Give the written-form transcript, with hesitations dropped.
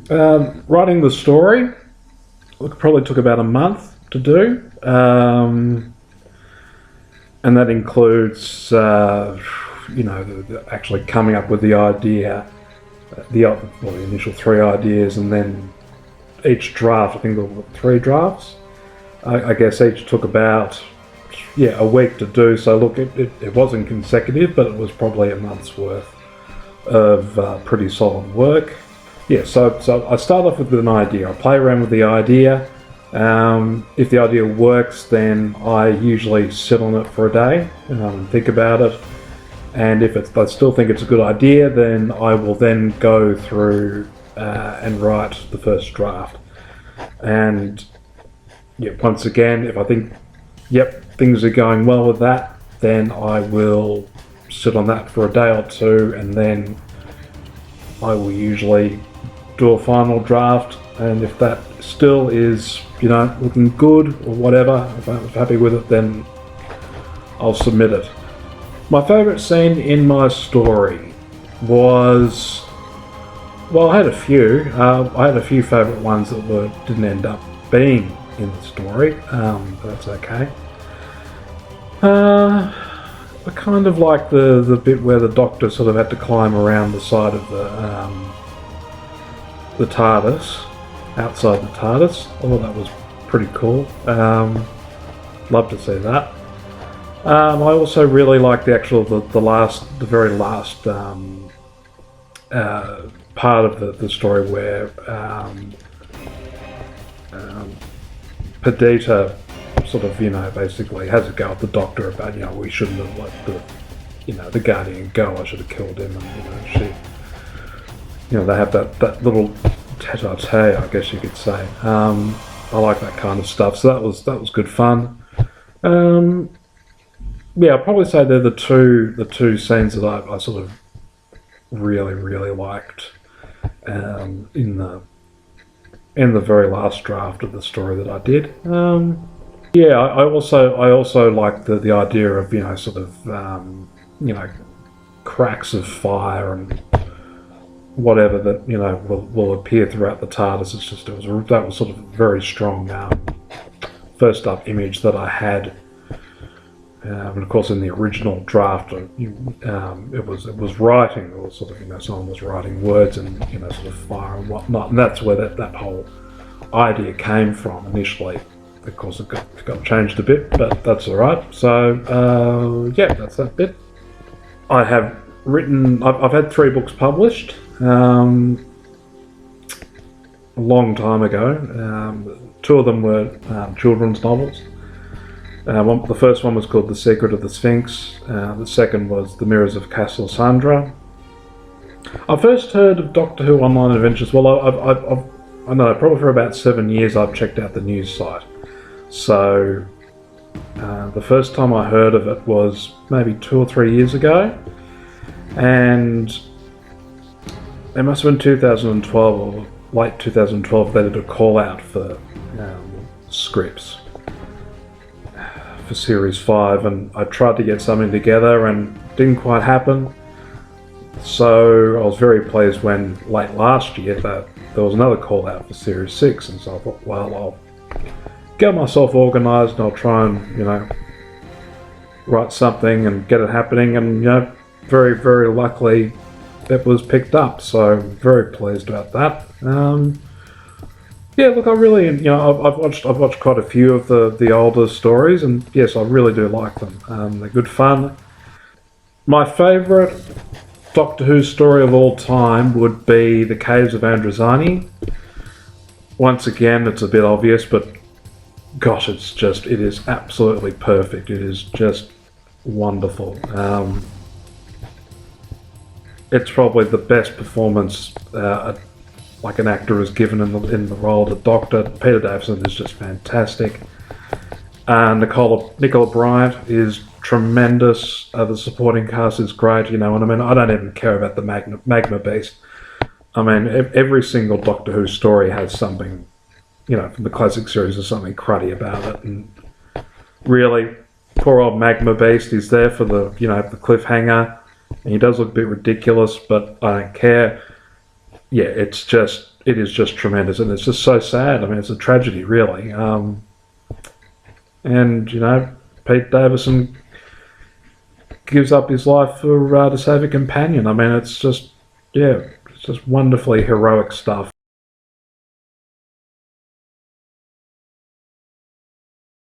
Writing the story, it probably took about a month to do. And that includes, actually coming up with the idea, the initial 3 ideas, and then each draft. I think there were 3 drafts. I guess each took about a week to do. So look, it wasn't consecutive, but it was probably a month's worth of pretty solid work. Yeah, so I start off with an idea. I play around with the idea. If the idea works, then I usually sit on it for a day and think about it. And if I still think it's a good idea, then I will then go through and write the first draft. And once again, if I think, things are going well with that, then I will sit on that for a day or two, and then I will usually do a final draft. And if that still is, looking good or whatever, if I'm happy with it, then I'll submit it. My favourite scene in my story was, I had a few. I had a few favourite ones that didn't end up being in the story, but that's okay. I kind of like the bit where the Doctor sort of had to climb around the side of the TARDIS, outside the TARDIS. I thought that was pretty cool. Love to see that. I also really like the very last part of the story where Perdita sort of, basically has a go at the Doctor about, we shouldn't have let the Guardian go. I should have killed him, and they have that little tete-a-tete, I guess you could say. I like that kind of stuff. So that was good fun. I'd probably say they're the two scenes that I sort of really, really liked in the very last draft of the story that I did. I also like the idea of cracks of fire and whatever that will appear throughout the TARDIS. That was sort of a very strong first up image that I had. And of course, in the original draft, it was writing. It was sort of someone was writing words and sort of fire and whatnot, and that's where that whole idea came from initially. Of course, it got changed a bit, but that's all right. So that's that bit. I've had 3 books published a long time ago. 2 of them were children's novels. The first one was called The Secret of the Sphinx. The second was The Mirrors of Castle Sandra. I first heard of Doctor Who Online Adventures. Well, I know probably for about 7 years I've checked out the news site. So the first time I heard of it was maybe 2 or 3 years ago, and it must have been 2012 or late 2012. They did a call out for scripts for Series 5, and I tried to get something together and didn't quite happen. So I was very pleased when late last year that there was another call out for Series 6, and so I thought, well, I'll get myself organised and I'll try and write something and get it happening, and very, very luckily it was picked up, so I'm very pleased about that. Look, I really, I've watched quite a few of the older stories, and yes, I really do like them. They're good fun. My favourite Doctor Who story of all time would be The Caves of Androzani. Once again, it's a bit obvious, but gosh, it is absolutely perfect. It is just wonderful. It's probably the best performance like an actor is given in the role of the Doctor. Peter Davison is just fantastic. Nicola Bryant is tremendous. The supporting cast is great. I don't even care about the Magma Beast. Every single Doctor Who story has something, from the classic series, there's something cruddy about it. And really, poor old Magma Beast is there for the And he does look a bit ridiculous, but I don't care. Yeah, it's it is just tremendous, and it's just so sad. I mean, it's a tragedy, really. And Pete Davison gives up his life for to save a companion. I mean, it's just wonderfully heroic stuff.